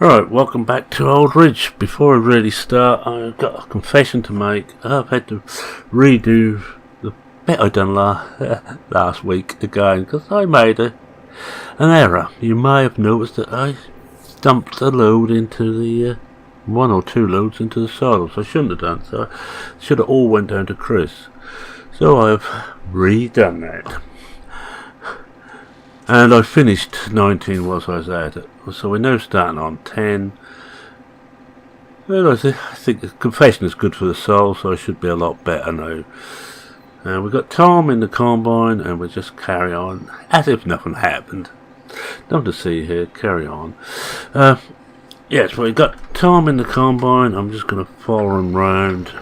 Alright, welcome back to Old Ridge. Before I really start, I've got a confession to make. I've had to redo the bit I done last week again because I made an error. You may have noticed that I dumped a load into the one or two loads into the silos. I shouldn't have done so. I should have all went down to Chris. So I've redone that. And I finished 19 whilst I was at it. So we're now starting on 10. And I think the confession is good for the soul, so I should be a lot better now. And we've got Tom in the combine, and we'll just carry on as if nothing happened. Nothing to see here, carry on. Yes, we've got Tom in the combine. I'm just going to follow him round.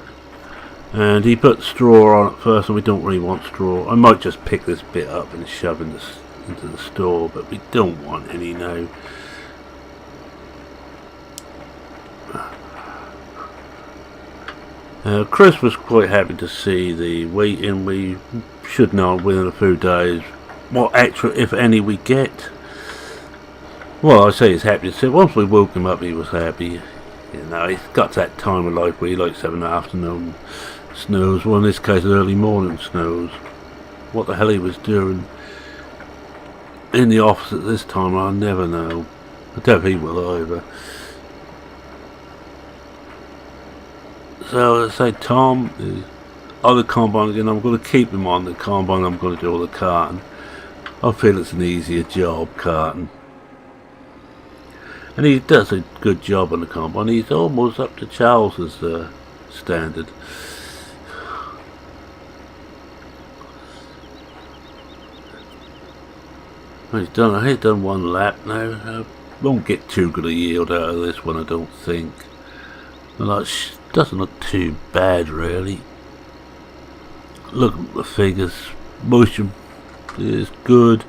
And he put straw on it first, and we don't really want straw. I might just pick this bit up and shove in into the store, but we don't want any now. Chris was quite happy to see the weight in. We should know within a few days what extra, if any, we get. Well, I say he's happy to see. Once we woke him up, he was happy. You know, he's got to that time of life where he likes having afternoon snows. Well, in this case, early morning snows. What the hell he was doing in the office at this time, I'll never know. I don't think he will either. So as I say, Tom is on the combine again. I'm going to keep him on the combine. I'm going to do all the carting. I feel it's an easier job, carting. And he does a good job on the combine. He's almost up to Charles's standard. He's done one lap now. Won't get too good a yield out of this one, I don't think. Well, that doesn't look too bad, really. Look at the figures. Moisture is good.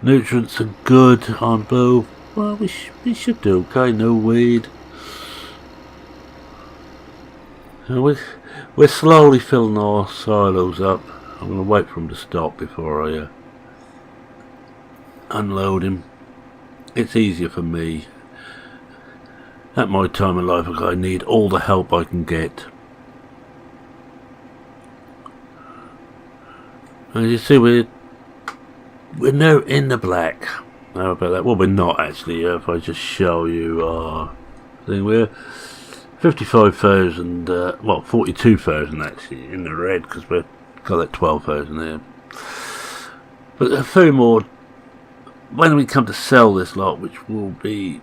Nutrients are good on both. Well, we should do okay. No weed. And we're slowly filling our silos up. I'm going to wait for him to stop before I unload him. It's easier for me. At my time in life, I need all the help I can get. As you see, we're now in the black. How about that? Well, we're not actually. If I just show you our thing, we're 55,000. Well, 42,000 actually in the red because we've got that 12,000 there. But a few more. When we come to sell this lot, which will be,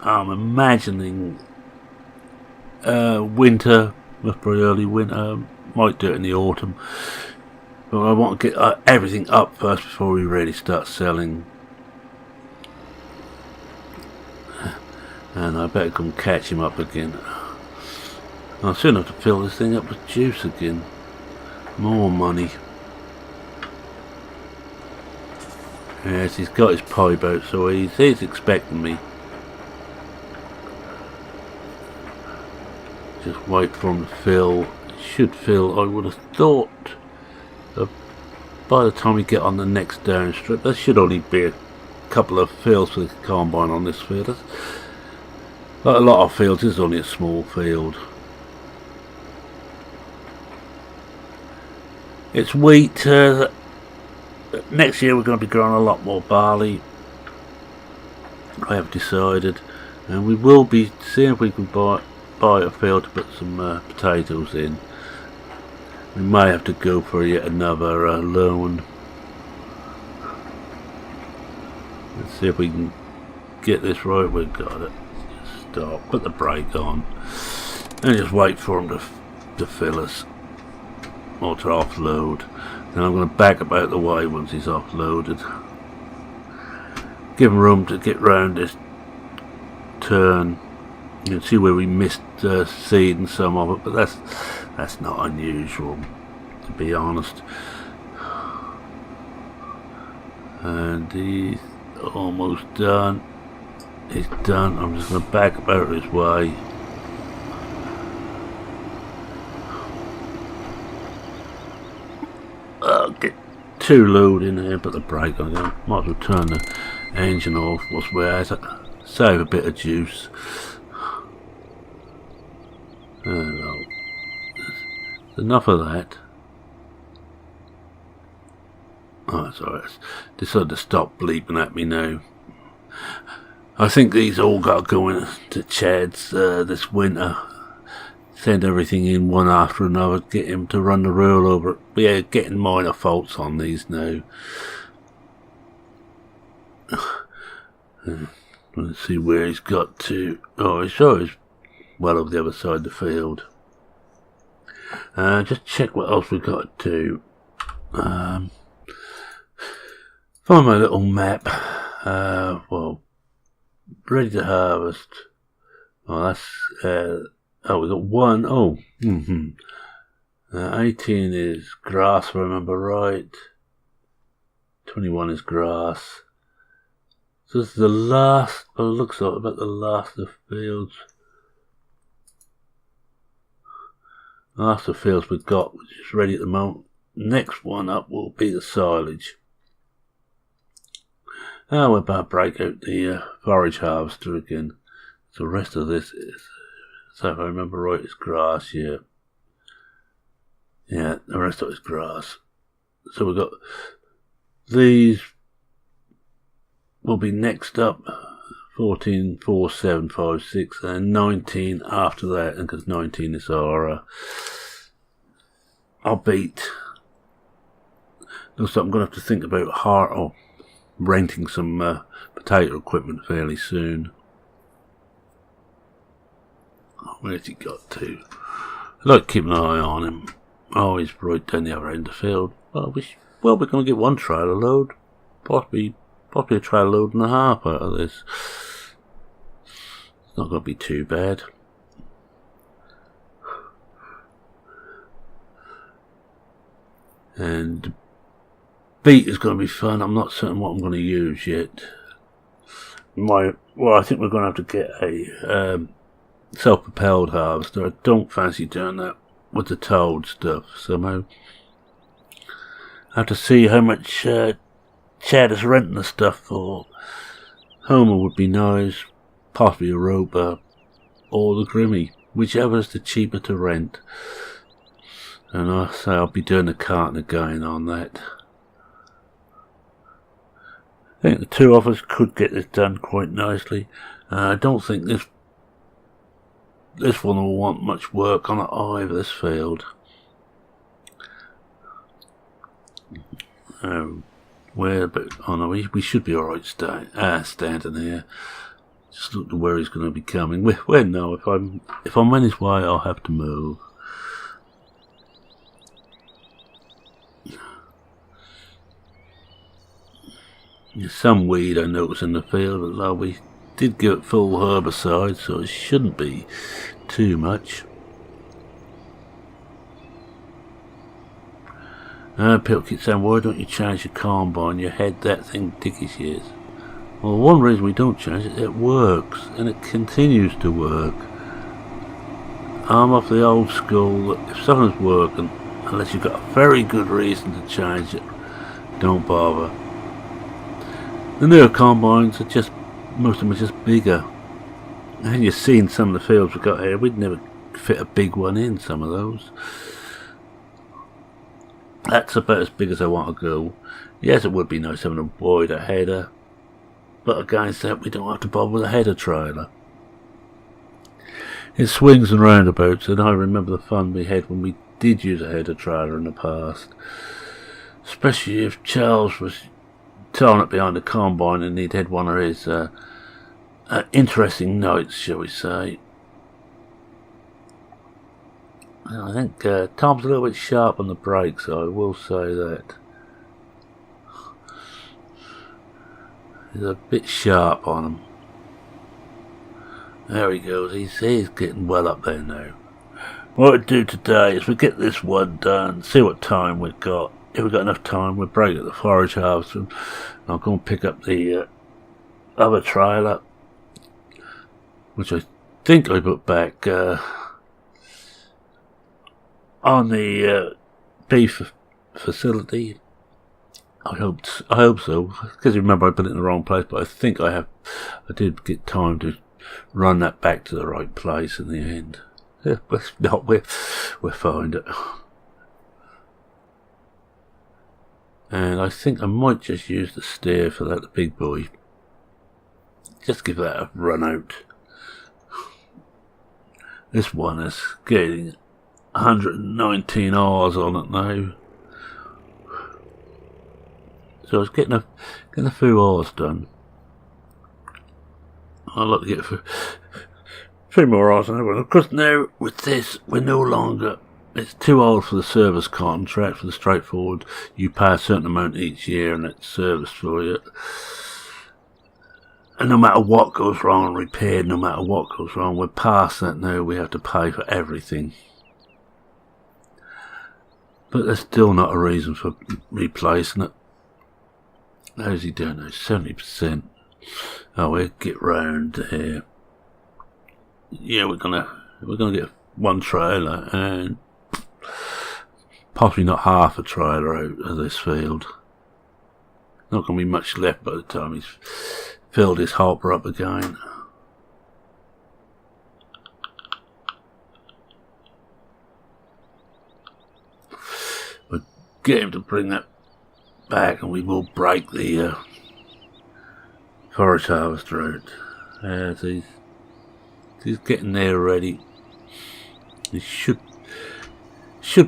I'm imagining, winter, probably early winter, might do it in the autumn. But I want to get everything up first before we really start selling. And I better come catch him up again. I'll soon have to fill this thing up with juice again. More money. Yes, he's got his pipe out, so he's expecting me. Just wait for him to fill. It should fill, I would have thought. By the time we get on the next downstrip, there should only be a couple of fills for the combine on this field. Like a lot of fields, this is only a small field. It's wheat. Next year we're going to be growing a lot more barley, I have decided, and we will be seeing if we can buy a field to put some potatoes in. We may have to go for yet another loan. Let's see if we can get this right. We've got it. Just stop, put the brake on, and just wait for them to fill us or to offload. Then I'm going to back up out the way once he's offloaded. Give him room to get round this turn. You can see where we missed seed and some of it, but that's not unusual, to be honest. And he's almost done. He's done. I'm just going to back up out of his way. I'll get too low in here, put the brake on again. Might as well turn the engine off whilst we're at it. save a bit of juice. Well, enough of that. Oh, sorry, it's decided to stop bleeping at me now. I think these all got going to Chad's this winter. Send everything in one after another, get him to run the rule over it. But yeah, getting minor faults on these now. Let's see where he's got to. Oh, he's always well over the other side of the field. Just check what else we got to do. Find my little map. Well, ready to harvest. Oh, that's we got one. Oh, 18 is grass, if I remember right. 21 is grass. So this is the last. Well, it looks like about the last of the fields. Last of the fields we've got, which is ready at the moment. Next one up will be the silage. We're about to break out the forage harvester again. So the rest of this is, so if I remember right, it's grass, yeah. Yeah, the rest of it is grass. So we've got these will be next up. 14, 4, 7, 5, 6, and 19 after that, and because 19 is our beat. Looks like I'm going to have to think about renting some potato equipment fairly soon. Where's he got to? I'd like to keep an eye on him. Oh, he's right down the other end of the field. Well, we're going to get one trailer load. Possibly a trailer load and a half out of this. It's not going to be too bad. And beat is going to be fun. I'm not certain what I'm going to use yet. I think we're going to have to get a self-propelled harvester. I don't fancy doing that with the towed stuff somehow. I have to see how much Chad is renting the stuff for. Homer would be nice, possibly a Roper or the Grimmy, whichever is the cheaper to rent. And I say I'll be doing the carting again on that. I think the two of us could get this done quite nicely. I don't think this one will want much work on it either, this field. We should be alright standing here. Just look to where he's going to be coming. Well, no, if I'm in his way, I'll have to move. There's some weed I noticed in the field, although we did give it full herbicide, so it shouldn't be too much. People keep saying, why don't you change your combine? Your head, that thing dickish is. Well, one reason we don't change it, it works, and it continues to work. I'm of the old school that if something's working, unless you've got a very good reason to change it, don't bother. The newer combines are just, most of them are just bigger. And you've seen some of the fields we've got here, we'd never fit a big one in some of those. That's about as big as I want to go. Yes, it would be nice having a wider header, but against that we don't have to bother with a header trailer. It swings and roundabouts, and I remember the fun we had when we did use a header trailer in the past. Especially if Charles was towing it behind the combine and he'd had one of his interesting nights, shall we say. I think Tom's a little bit sharp on the brakes, so I will say that. He's a bit sharp on them. There he goes, he's getting well up there now. What we'll do today is we get this one done, see what time we've got. If we've got enough time, we'll break at the forage harvester, and I'll go and pick up the other trailer, which I think I put back on the beef facility. I hope so. Because remember, I put it in the wrong place, but I think I did get time to run that back to the right place in the end. Yeah, but if not, we'll find it. And I think I might just use the steer for that, the big boy. Just give that a run out. This one is getting 119 hours on it now. So I was getting a few hours done. I'd like to get a few more hours on it. Of course now with this we're no longer, it's too old for the service contract, for the straightforward, you pay a certain amount each year and it's serviced for you. And no matter what goes wrong, repaired, no matter what goes wrong, we're past that now, we have to pay for everything. But there's still not a reason for replacing it. How's he doing now? 70%. Oh, we'll get round there. Yeah, we're gonna get one trailer and possibly not half a trailer out of this field. Not gonna be much left by the time he's filled his hopper up again. We'll get him to bring that back and we will break the forage harvester out. As he's getting there already. He should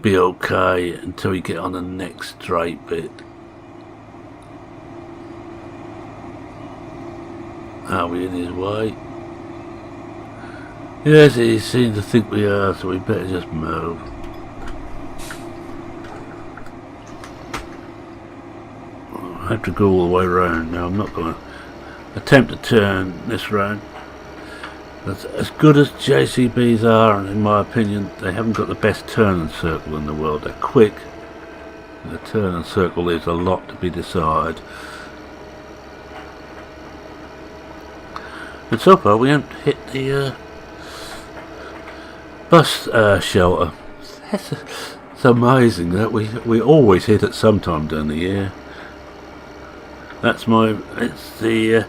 be okay until we get on the next straight bit. Are we in his way? Yes, he seems to think we are, so we better just move. I have to go all the way around now. I'm not going to attempt to turn this round. But as good as JCBs are, and in my opinion, they haven't got the best turn and circle in the world. They're quick. The turn and circle leaves a lot to be desired. And so far we haven't hit the bus shelter. It's amazing that we always hit it sometime during the year. It's the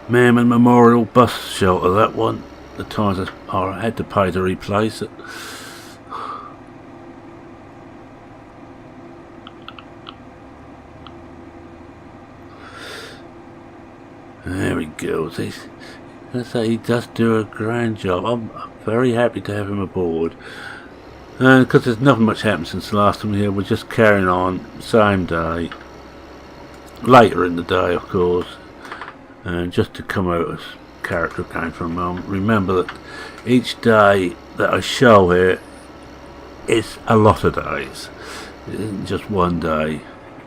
Merriman Memorial Bus Shelter, that one. The times I had to pay to replace it. There we go. Let's say he does do a grand job. I'm very happy to have him aboard. And because there's nothing much happened since the last time we were here, we're just carrying on, same day. Later in the day, of course. And just to come out as character again for a moment, remember that each day that I show here is a lot of days. It isn't just one day.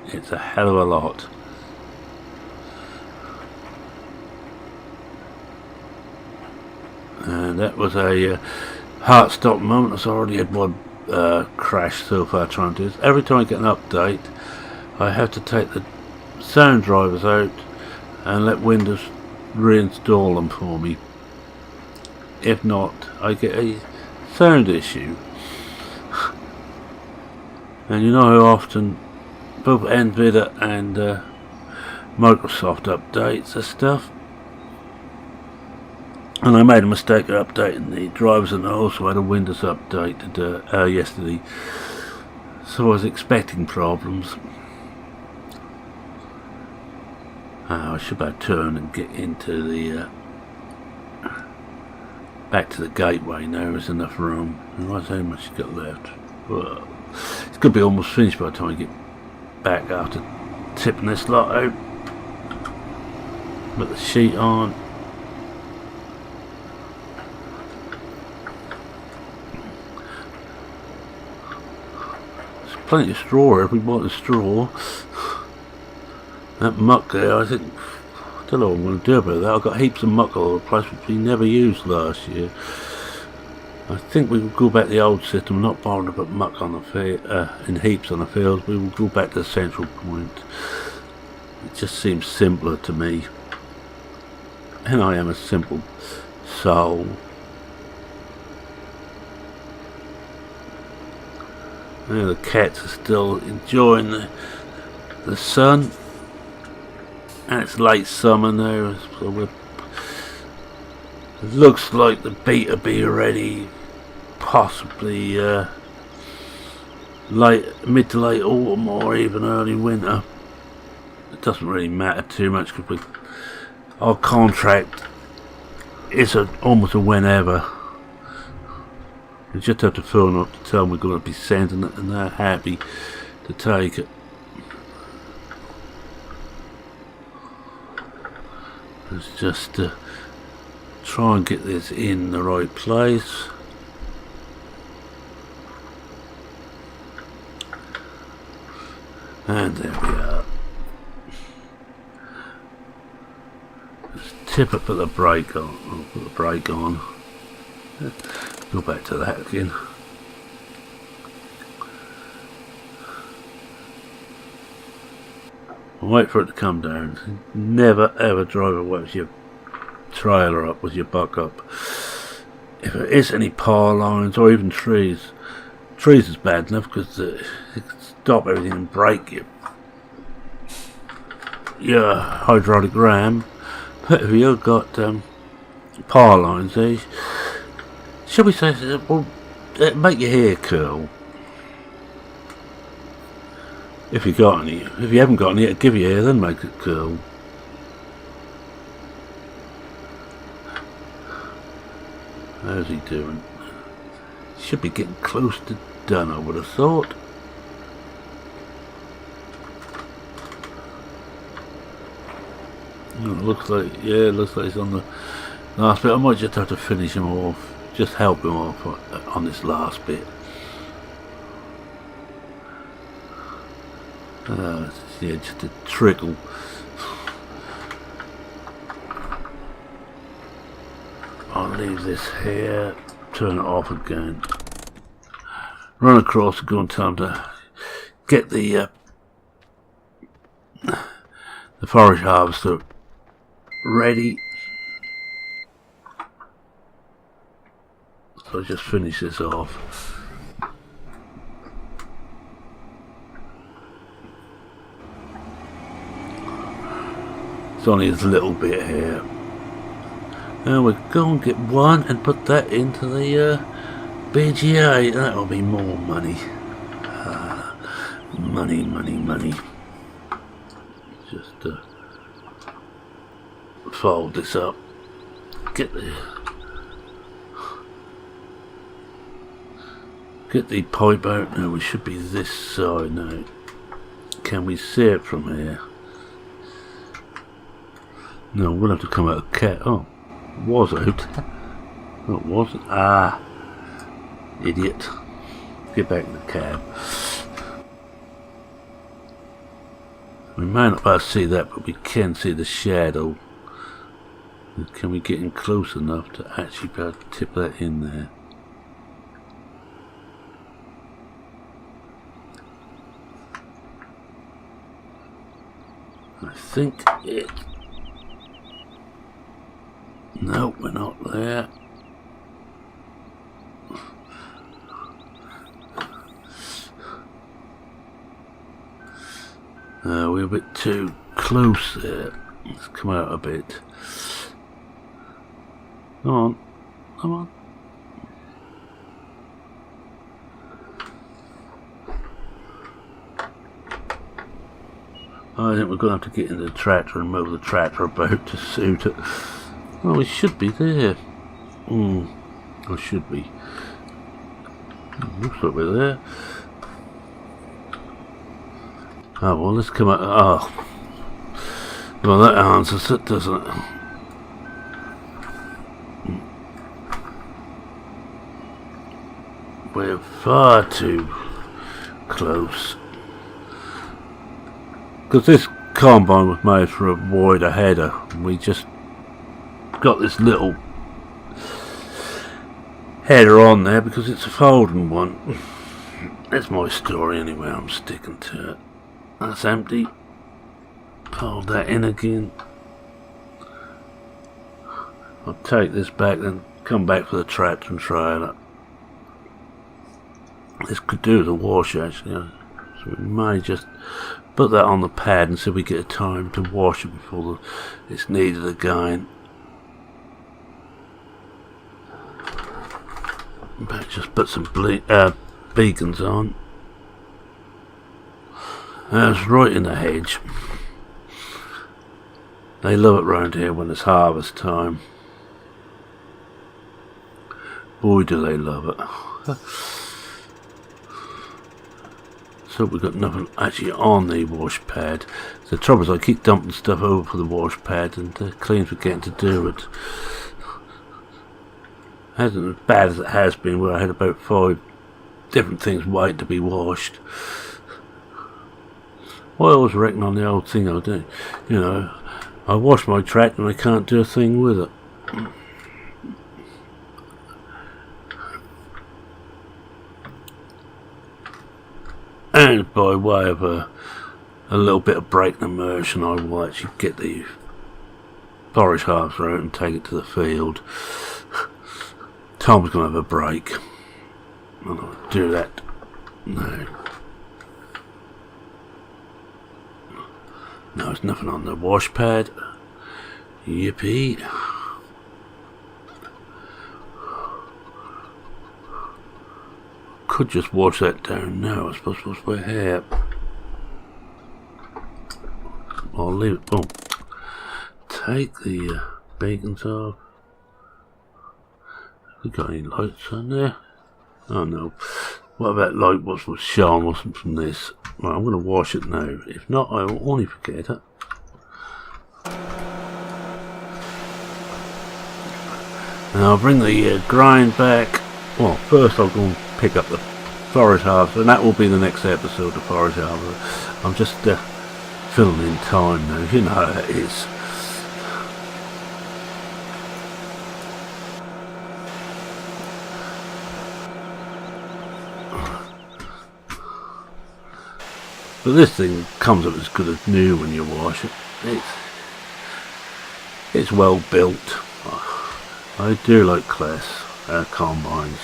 It's a hell of a lot. And that was a heart-stop moment. I've already had one crash so far trying to do this. Every time I get an update, I have to take the sound drivers out and let Windows reinstall them for me. If not, I get a sound issue. And you know how often both NVIDIA and Microsoft updates the stuff. And I made a mistake of updating the drivers, and I also had a Windows update yesterday. So I was expecting problems. I should better turn and get into the back to the gateway now. There's enough room. Right, how much you got left? Well, it's going to be almost finished by the time I get back after tipping this lot out. Put the sheet on. There's plenty of straw if we bought the straw. That muck there, I think, I don't know what I'm going to do about that. I've got heaps of muck all over the place which we never used last year. I think we will go back to the old system, not bothering to put muck on the field, in heaps on the fields. We will go back to the central point. It just seems simpler to me. And I am a simple soul. Now the cats are still enjoying the the sun, and it's late summer now, so it looks like the beet will be ready possibly mid to late autumn or even early winter. It doesn't really matter too much because our contract is almost a whenever. We just have to phone up to tell them we're going to be sending it, and they're happy to take it. Let's just try and get this in the right place. And there we are. Let's tip it, put the brake on. I'll put the brake on. Go back to that again. Wait for it to come down. Never ever drive away with your trailer up, with your buck up. If there is any power lines or even trees is bad enough because it can stop everything and break your hydraulic ram. But if you've got power lines, shall we say, well, make your hair curl. If you got any. If you haven't got any, give your hair, then make it curl. How's he doing? Should be getting close to done, I would have thought. Oh, it looks like it's on the last bit. I might just have to finish him off. Just help him off on this last bit. Yeah, just a trickle. I'll leave this here, turn it off again, run across and go and tell him to get the forage harvester ready. So I'll just finish this off. It's only this little bit here. And we're going to get one and put that into the BGA. That'll be more money. Money. Just fold this up. Get the pipe out. Now we should be this side now. Can we see it from here? No, we'll have to come out of cat. Oh, it was out. Oh, it wasn't. Ah, idiot. Get back in the cab. We may not be able to see that, but we can see the shadow. Can we get in close enough to actually be able to tip that in there? I think it... No, we're not there. We're a bit too close there. Let's come out a bit. Come on. I think we're going to have to get into the tractor and move the tractor about to suit it. Oh, we should be there. Or should we? Looks like we're there. Oh, well, let's come out. Oh. Well, that answers it, doesn't it? We're far too close. Because this combine was made for a wider header. We just got this little header on there because it's a folding one. That's my story anyway, I'm sticking to it. That's empty. Fold that in again. I'll take this back, then come back for the tractor and try it. This could do the wash actually. So we may just put that on the pad and see if we get a time to wash it before it's needed again. But just put some beacons on. That's right in the hedge. They love it round here when it's harvest time. Boy, do they love it. So we've got nothing actually on the wash pad. The trouble is I keep dumping stuff over for the wash pad and the clean's forgetting to do it. It hasn't as bad as it has been, where I had about 5 different things waiting to be washed. Well, I always reckon on the old thing I do. You know, I wash my tractor and I can't do a thing with it. And by way of a little bit of break immersion, I will actually get the forage harvester out and take it to the field. Tom's going to have a break. I'll do that now. No, there's nothing on the wash pad. Yippee. Could just wash that down now. I suppose we're here. I'll leave it. Boom. Take the bacons off. Have we got any lights on there? Oh no. What about light was shown wasn't from this? Right, I'm going to wash it now. If not, I will only forget it. And I'll bring the grind back. Well, first I'll go and pick up the forage harvester, and that will be the next episode of forage harvester. I'm just filling in time now. You know how it is. But this thing comes up as good as new when you wash it. It's well built. I do like class combines.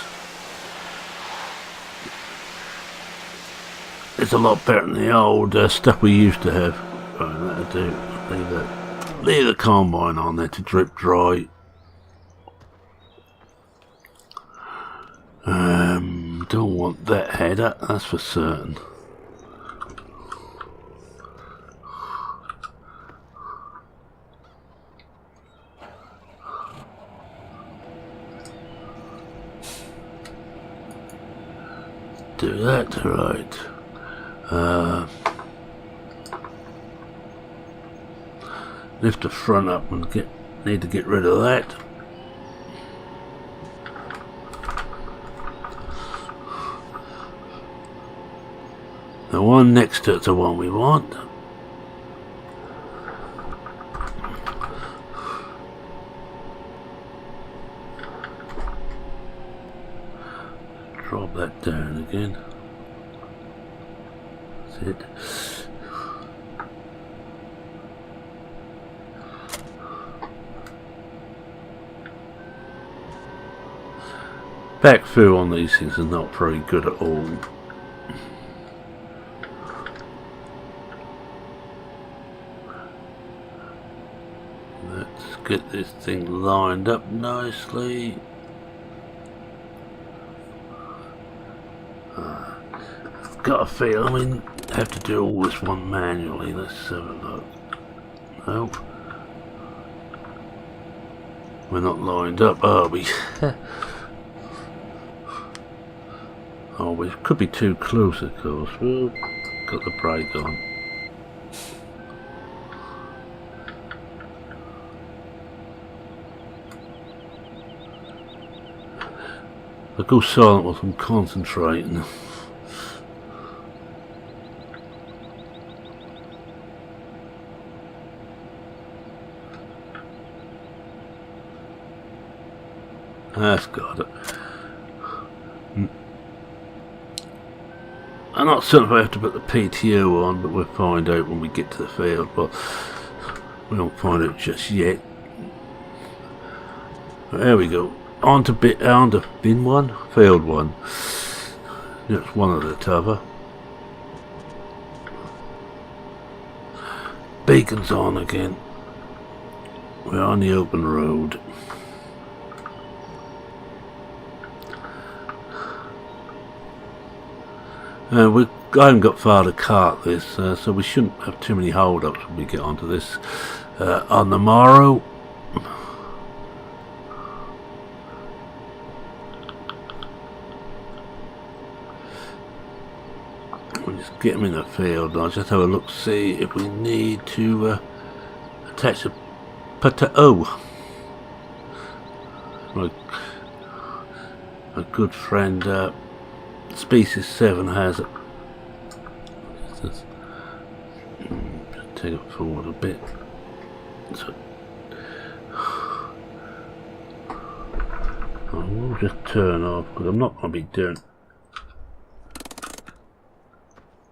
It's a lot better than the old stuff we used to have. Right, that'll do. Leave the combine on there to drip dry. Don't want that header, that's for certain. Do that right. Lift the front up and need to get rid of that. The one next to it's the one we want. Drop that down again. That's it. Backfill on these things are not very good at all. Let's get this thing lined up nicely. I've got a feeling I have to do all this one manually. Let's have a look. Nope. We're not lined up, are we? Oh, we could be too close, of course. We'll got the brake on. I go silent while I'm concentrating. That's got it. I'm not certain if I have to put the PTO on, but we'll find out when we get to the field. But we don't find out just yet. There we go. On to bin one, field one. That's one of the tougher. beacon's on again. We're on the open road. I haven't got far to cart this, so we shouldn't have too many hold-ups when we get onto this on the morrow. We'll just get them in the field, and I'll just have a look, see if we need to attach a potato. My good friend Species 7 has it. Just take it forward a bit. So I will just turn off because I'm not going to be doing.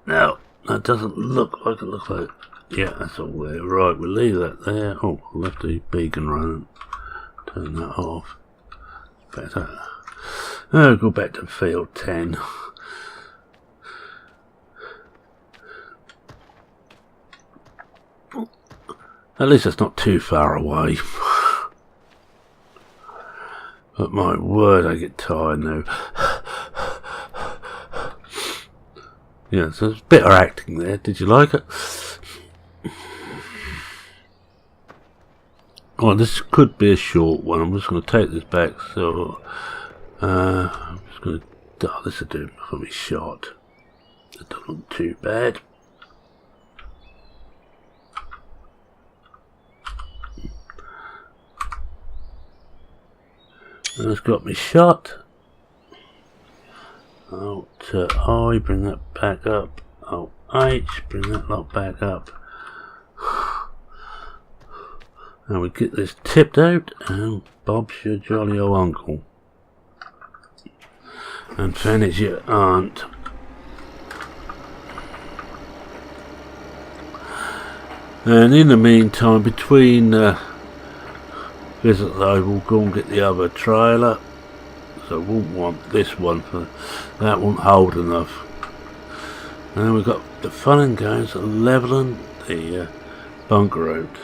Now that doesn't look like it looks like. Yeah, that's all there. Right, we'll leave that there. Oh, I'll left the beacon running. Turn that off. Better. I'll go back to field 10. At least it's not too far away. But my word, I get tired now. Yeah, so it's better acting there. Did you like it? Oh, this could be a short one. I'm just going to take this back. So, I'm just going to. Oh, this will do for me shot. It doesn't look too bad. And it's got me shot. Alt I, bring that back up. Alt H, bring that lot back up. And we get this tipped out, and Bob's your jolly old uncle. And Fanny's your aunt. And in the meantime, between visit, I will go and get the other trailer. So I won't want this one, for that won't hold enough. And then we've got the fun and games of levelling the bunker out.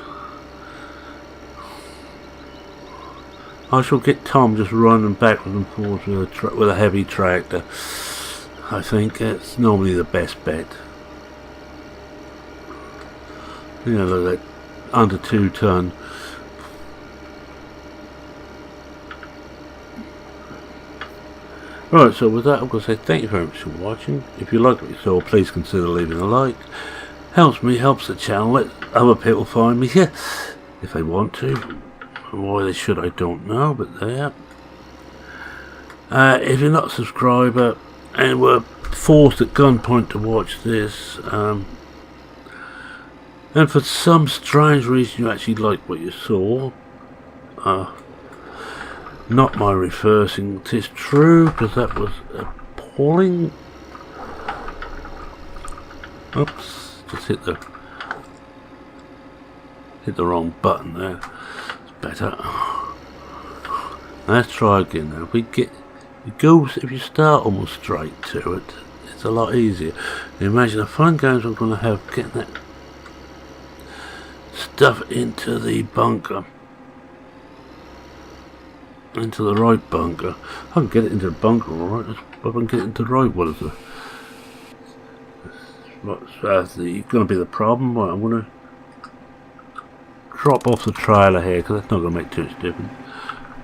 I shall get Tom just running backwards and forwards with a heavy tractor. I think it's normally the best bet. You know, that under 2 ton. Right, so with that I'm going to say thank you very much for watching. If you like what you saw, please consider leaving a like. Helps me, helps the channel, let other people find me here if they want to. Why they should I don't know, but there. If you're not a subscriber and were forced at gunpoint to watch this, and for some strange reason you actually like what you saw, not my reversing, 'tis true, because that was appalling. Oops, just hit the wrong button there. Better. Let's try again now. If you start almost straight to it, it's a lot easier. Imagine the fun games I'm going to have getting that stuff into the bunker, into the right bunker. I can get it into the bunker, alright. But I can get it into the right. What's going to be the problem? Well, I'm going to drop off the trailer here because that's not going to make too much difference.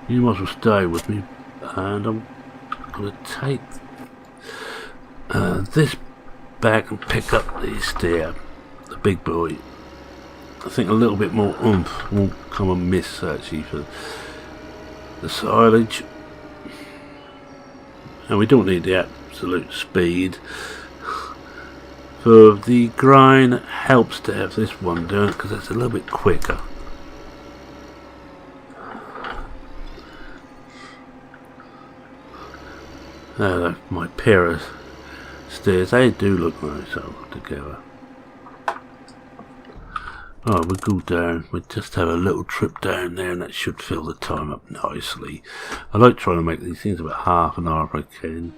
You must well stay with me, and I'm going to take this back and pick up the steer, the big boy. I think a little bit more oomph won't come amiss actually for the silage, and we don't need the absolute speed. So the grind helps to have this one doing it because it's a little bit quicker. My pair of stairs, they do look nice all together. Oh, we'll go down, we'll just have a little trip down there and that should fill the time up nicely. I like trying to make these things about half an hour if I can.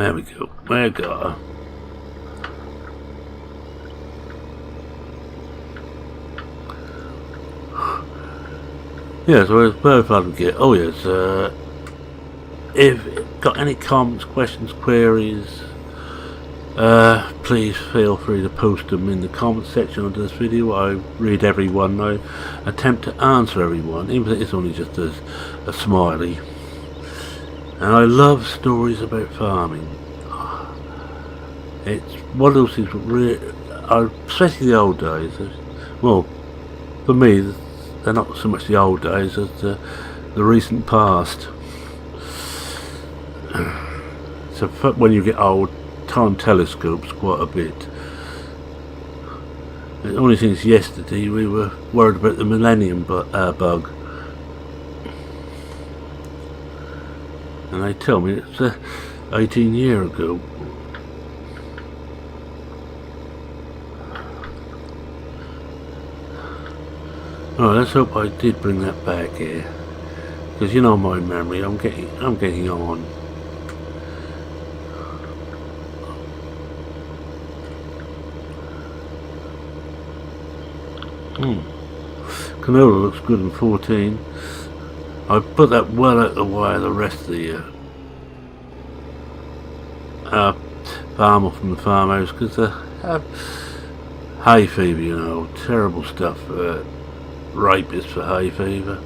There we go. There we go. Yeah, so where far we get? Oh yes, if got any comments, questions, queries, please feel free to post them in the comment section under this video. I read everyone. I attempt to answer everyone, even if it's only just as a smiley. And I love stories about farming. It's one of those things that really, especially the old days. Well, for me, they're not so much the old days as the recent past. So when you get old, time telescopes quite a bit. The only thing is, yesterday we were worried about the millennium bug, and they tell me it's 18 years ago. Oh, let's hope I did bring that back here, because you know my memory. I'm getting on. Canola looks good in 14. I put that well out of the way of the rest of the farmer from the farmhouse, because they have hay fever, you know, terrible stuff. Rapists for hay fever.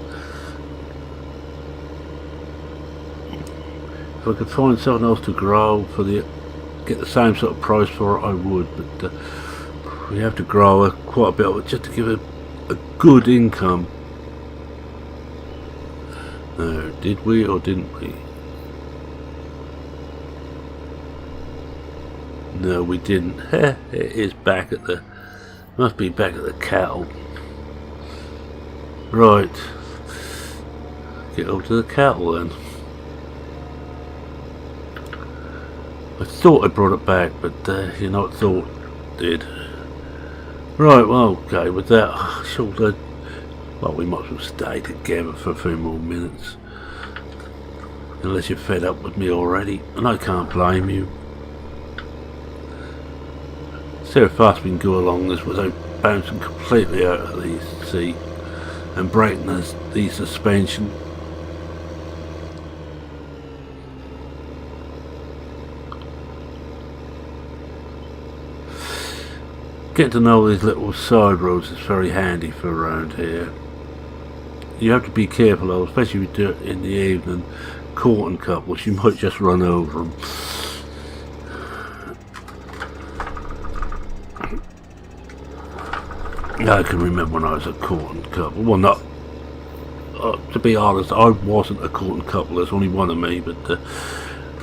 If I could find something else to grow for get the same sort of price for it, I would, but we have to grow quite a bit of it just to give it a good income. No, did we or didn't we? No, we didn't. It is back at the, must be back at the cattle. Right, get over to the cattle then. I thought I brought it back, but you know what thought did. Right, well, okay, with that, should well, we might as well stay together for a few more minutes. Unless you're fed up with me already, and I can't blame you. See how fast we can go along this without bouncing completely out of the seat and breaking the suspension. Getting to know these little side roads is very handy for around here. You have to be careful though, especially if you do it in the evening. Courting couples, you might just run over them. I can remember when I was a courting couple. Well, not to be honest, I wasn't a courting couple. There's only one of me. But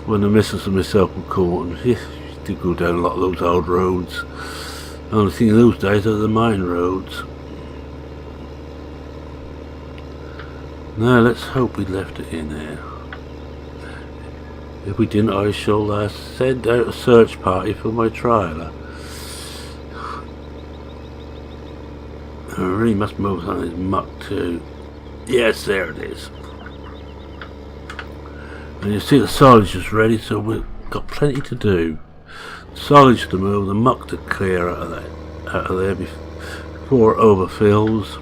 when the missus and myself were courting, you did go down a lot of those old roads. The only thing in those days are the main roads. Now let's hope we left it in there. If we didn't, I shall send out a search party for my trailer. I really must move on this muck too. Yes, there it is. And you see the silage is ready, so we've got plenty to do. The silage to move, the muck to clear out of there before it overfills.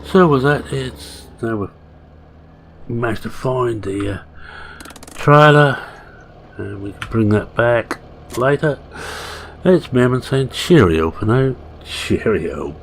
So with that, it's now we've managed to find the trailer, and we can bring that back later. It's Merman saying cheerio for now. Cheerio.